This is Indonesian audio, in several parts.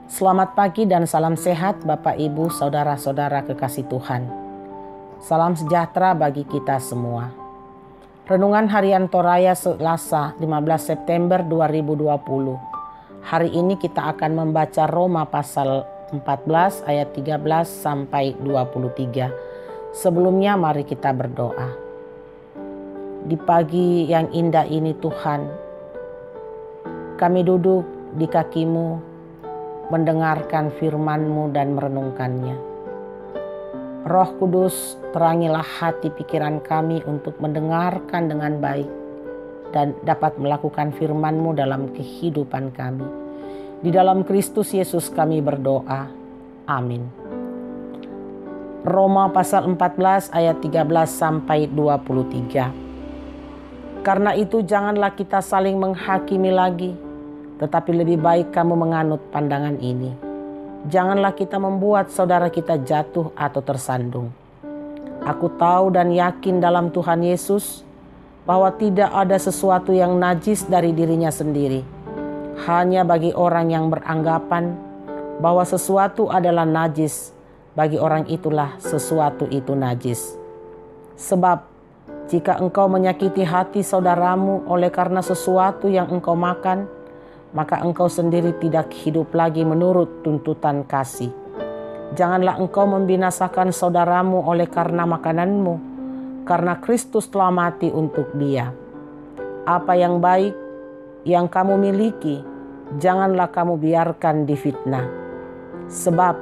Selamat pagi dan salam sehat Bapak Ibu Saudara-saudara kekasih Tuhan. Salam sejahtera bagi kita semua. Renungan Harian Toraya Selasa 15 September 2020. Hari ini kita akan membaca Roma pasal 14 ayat 13 sampai 23. Sebelumnya mari kita berdoa. Di pagi yang indah ini Tuhan, kami duduk di kaki-Mu mendengarkan firman-Mu dan merenungkannya. Roh Kudus, terangilah hati pikiran kami untuk mendengarkan dengan baik dan dapat melakukan firman-Mu dalam kehidupan kami. Di dalam Kristus Yesus kami berdoa. Amin. Roma pasal 14 ayat 13 sampai 23. Karena itu janganlah kita saling menghakimi lagi, tetapi lebih baik kamu menganut pandangan ini. Janganlah kita membuat saudara kita jatuh atau tersandung. Aku tahu dan yakin dalam Tuhan Yesus bahwa tidak ada sesuatu yang najis dari dirinya sendiri. Hanya bagi orang yang beranggapan bahwa sesuatu adalah najis, bagi orang itulah sesuatu itu najis. Sebab jika engkau menyakiti hati saudaramu oleh karena sesuatu yang engkau makan, maka engkau sendiri tidak hidup lagi menurut tuntutan kasih. Janganlah engkau membinasakan saudaramu oleh karena makananmu, karena Kristus telah mati untuk dia. Apa yang baik yang kamu miliki, janganlah kamu biarkan difitnah. Sebab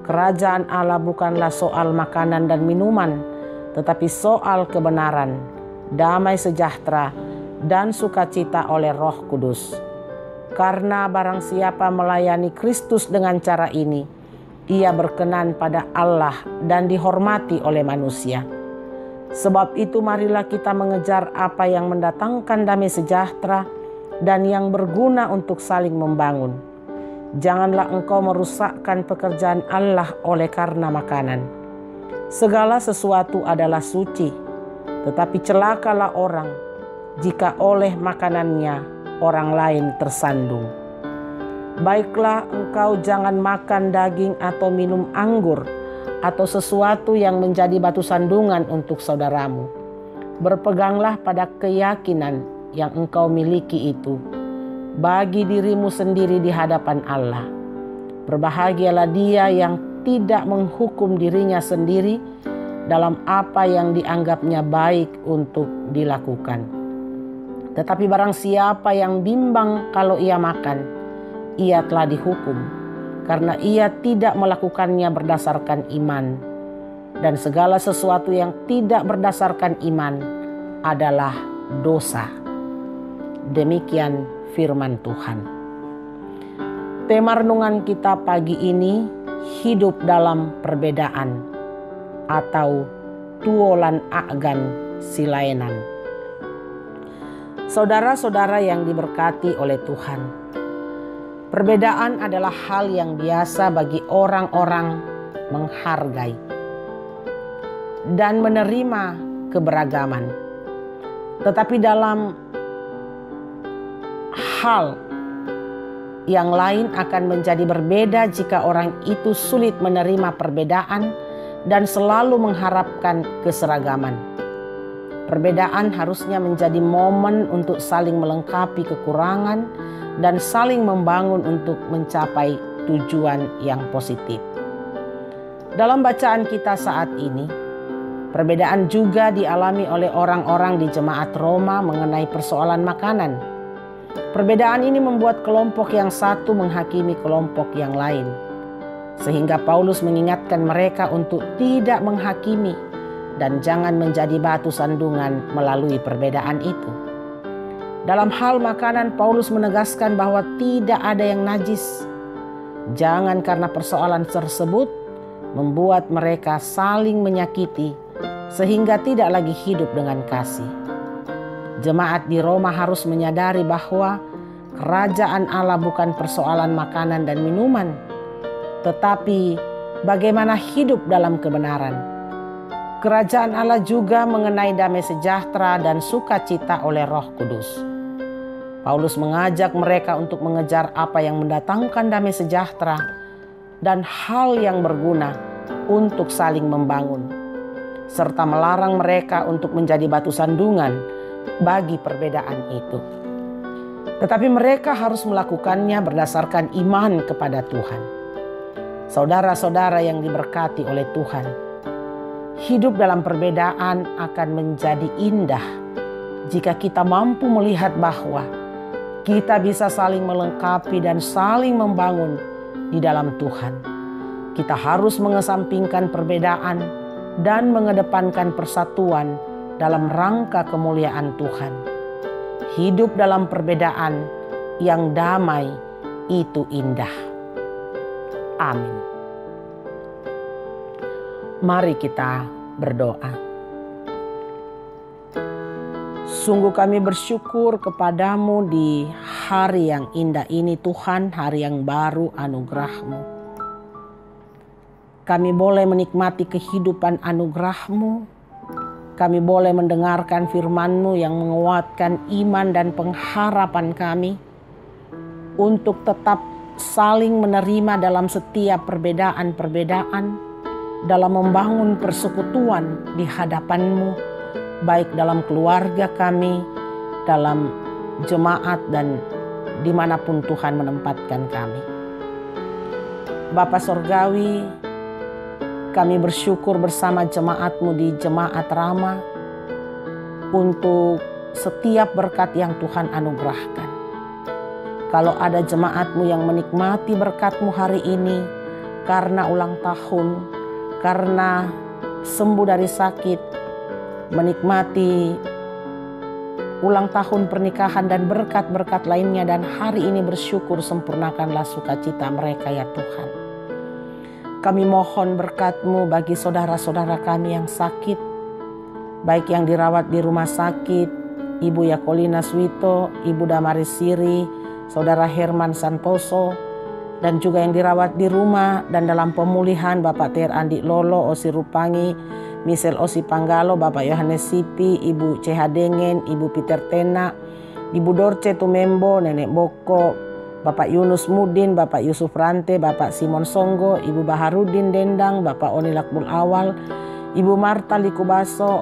kerajaan Allah bukanlah soal makanan dan minuman, tetapi soal kebenaran, damai sejahtera, dan sukacita oleh Roh Kudus. Karena barang siapa melayani Kristus dengan cara ini, ia berkenan pada Allah dan dihormati oleh manusia. Sebab itu marilah kita mengejar apa yang mendatangkan damai sejahtera dan yang berguna untuk saling membangun. Janganlah engkau merusakkan pekerjaan Allah oleh karena makanan. Segala sesuatu adalah suci, tetapi celakalah orang jika oleh makanannya orang lain tersandung. Baiklah engkau jangan makan daging atau minum anggur atau sesuatu yang menjadi batu sandungan untuk saudaramu. Berpeganglah pada keyakinan yang engkau miliki itu bagi dirimu sendiri di hadapan Allah. Berbahagialah dia yang tidak menghukum dirinya sendiri dalam apa yang dianggapnya baik untuk dilakukan. Tetapi barang siapa yang bimbang kalau ia makan, ia telah dihukum, karena ia tidak melakukannya berdasarkan iman. Dan segala sesuatu yang tidak berdasarkan iman adalah dosa. Demikian firman Tuhan. Tema renungan kita pagi ini, hidup dalam perbedaan atau tuolan agan silaenan. Saudara-saudara yang diberkati oleh Tuhan, perbedaan adalah hal yang biasa bagi orang-orang menghargai dan menerima keberagaman. Tetapi dalam hal yang lain akan menjadi berbeda jika orang itu sulit menerima perbedaan dan selalu mengharapkan keseragaman. Perbedaan harusnya menjadi momen untuk saling melengkapi kekurangan dan saling membangun untuk mencapai tujuan yang positif. Dalam bacaan kita saat ini, perbedaan juga dialami oleh orang-orang di jemaat Roma mengenai persoalan makanan. Perbedaan ini membuat kelompok yang satu menghakimi kelompok yang lain, sehingga Paulus mengingatkan mereka untuk tidak menghakimi dan jangan menjadi batu sandungan melalui perbedaan itu. Dalam hal makanan, Paulus menegaskan bahwa tidak ada yang najis. Jangan karena persoalan tersebut membuat mereka saling menyakiti sehingga tidak lagi hidup dengan kasih. Jemaat di Roma harus menyadari bahwa kerajaan Allah bukan persoalan makanan dan minuman, tetapi bagaimana hidup dalam kebenaran. Kerajaan Allah juga mengenai damai sejahtera dan sukacita oleh Roh Kudus. Paulus mengajak mereka untuk mengejar apa yang mendatangkan damai sejahtera dan hal yang berguna untuk saling membangun, serta melarang mereka untuk menjadi batu sandungan bagi perbedaan itu. Tetapi mereka harus melakukannya berdasarkan iman kepada Tuhan. Saudara-saudara yang diberkati oleh Tuhan, hidup dalam perbedaan akan menjadi indah jika kita mampu melihat bahwa kita bisa saling melengkapi dan saling membangun di dalam Tuhan. Kita harus mengesampingkan perbedaan dan mengedepankan persatuan dalam rangka kemuliaan Tuhan. Hidup dalam perbedaan yang damai itu indah. Amin. Mari kita berdoa. Sungguh kami bersyukur kepadamu di hari yang indah ini Tuhan, hari yang baru anugerah-Mu. Kami boleh menikmati kehidupan anugerah-Mu. Kami boleh mendengarkan firman-Mu yang menguatkan iman dan pengharapan kami untuk tetap saling menerima dalam setiap perbedaan-perbedaan, dalam membangun persekutuan di hadapan-Mu, baik dalam keluarga kami, dalam jemaat, dan dimanapun Tuhan menempatkan kami. Bapa Sorgawi, kami bersyukur bersama jemaat-Mu di Jemaat Rama untuk setiap berkat yang Tuhan anugerahkan. Kalau ada jemaat-Mu yang menikmati berkat-Mu hari ini karena ulang tahun, karena sembuh dari sakit, menikmati ulang tahun pernikahan dan berkat-berkat lainnya, dan hari ini bersyukur sempurnakanlah sukacita mereka ya Tuhan. Kami mohon berkat-Mu bagi saudara-saudara kami yang sakit, baik yang dirawat di rumah sakit, Ibu Yakolina Swito, Ibu Damaris Siri, Saudara Herman Santoso, dan juga yang dirawat di rumah dan dalam pemulihan Bapak Ter Andi Lolo, Osi Rupangi, Michelle Osi Panggalo, Bapak Yohanes Sipi, Ibu CH Dengen, Ibu Peter Tena, Ibu Dorce Tumembo, Nenek Boko, Bapak Yunus Mudin, Bapak Yusuf Rante, Bapak Simon Songgo, Ibu Baharudin Dendang, Bapak Oni Lakbul Awal, Ibu Marta Likubaso,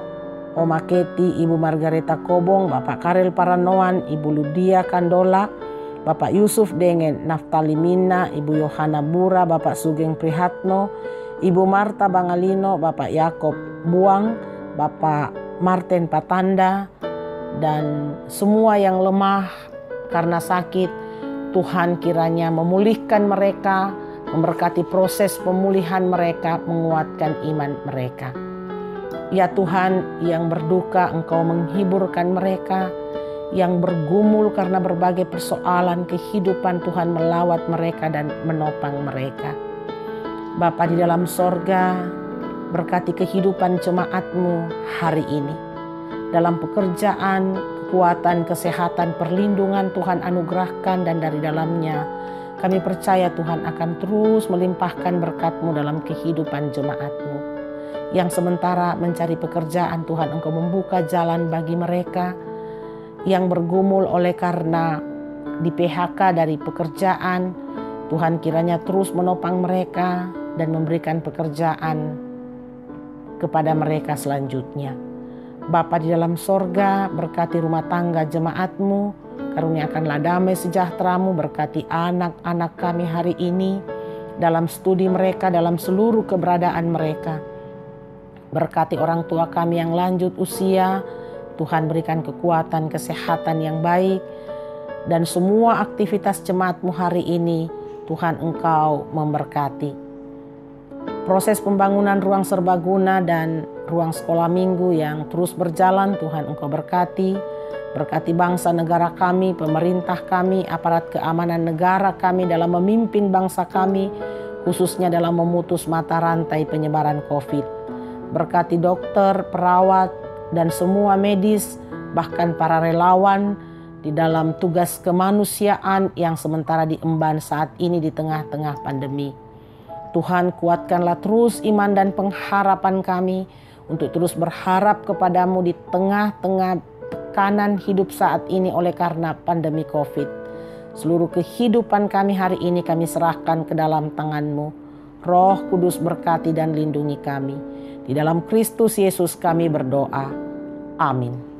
Oma Keti, Ibu Margareta Kobong, Bapak Karel Paranoan, Ibu Ludia Kandola, Bapak Yusuf Dengen, Naftali Mina, Ibu Yohana Bura, Bapak Sugeng Prihatno, Ibu Marta Bangalino, Bapak Yakob Buang, Bapak Martin Patanda, dan semua yang lemah karena sakit, Tuhan kiranya memulihkan mereka, memberkati proses pemulihan mereka, menguatkan iman mereka. Ya Tuhan, yang berduka Engkau menghiburkan mereka, yang bergumul karena berbagai persoalan kehidupan Tuhan melawat mereka dan menopang mereka. Bapa di dalam sorga, berkati kehidupan jemaat-Mu hari ini. Dalam pekerjaan, kekuatan, kesehatan, perlindungan Tuhan anugerahkan, dan dari dalamnya kami percaya Tuhan akan terus melimpahkan berkat-Mu dalam kehidupan jemaat-Mu. Yang sementara mencari pekerjaan, Tuhan Engkau membuka jalan bagi mereka. Yang bergumul oleh karena di PHK dari pekerjaan, Tuhan kiranya terus menopang mereka dan memberikan pekerjaan kepada mereka selanjutnya. Bapa di dalam sorga, berkati rumah tangga jemaat-Mu, karuniakanlah damai sejahtera-Mu, berkati anak-anak kami hari ini, dalam studi mereka, dalam seluruh keberadaan mereka. Berkati orang tua kami yang lanjut usia, Tuhan berikan kekuatan, kesehatan yang baik, dan semua aktivitas jemaat-Mu hari ini, Tuhan Engkau memberkati. Proses pembangunan ruang serbaguna dan ruang sekolah minggu yang terus berjalan, Tuhan Engkau berkati. Berkati bangsa negara kami, pemerintah kami, aparat keamanan negara kami dalam memimpin bangsa kami, khususnya dalam memutus mata rantai penyebaran COVID. Berkati dokter, perawat, dan semua medis, bahkan para relawan di dalam tugas kemanusiaan yang sementara diemban saat ini di tengah-tengah pandemi. Tuhan, kuatkanlah terus iman dan pengharapan kami untuk terus berharap kepadamu di tengah-tengah tekanan hidup saat ini oleh karena pandemi COVID. Seluruh kehidupan kami hari ini kami serahkan ke dalam tangan-Mu. Roh Kudus berkati dan lindungi kami. Di dalam Kristus Yesus kami berdoa. Amin.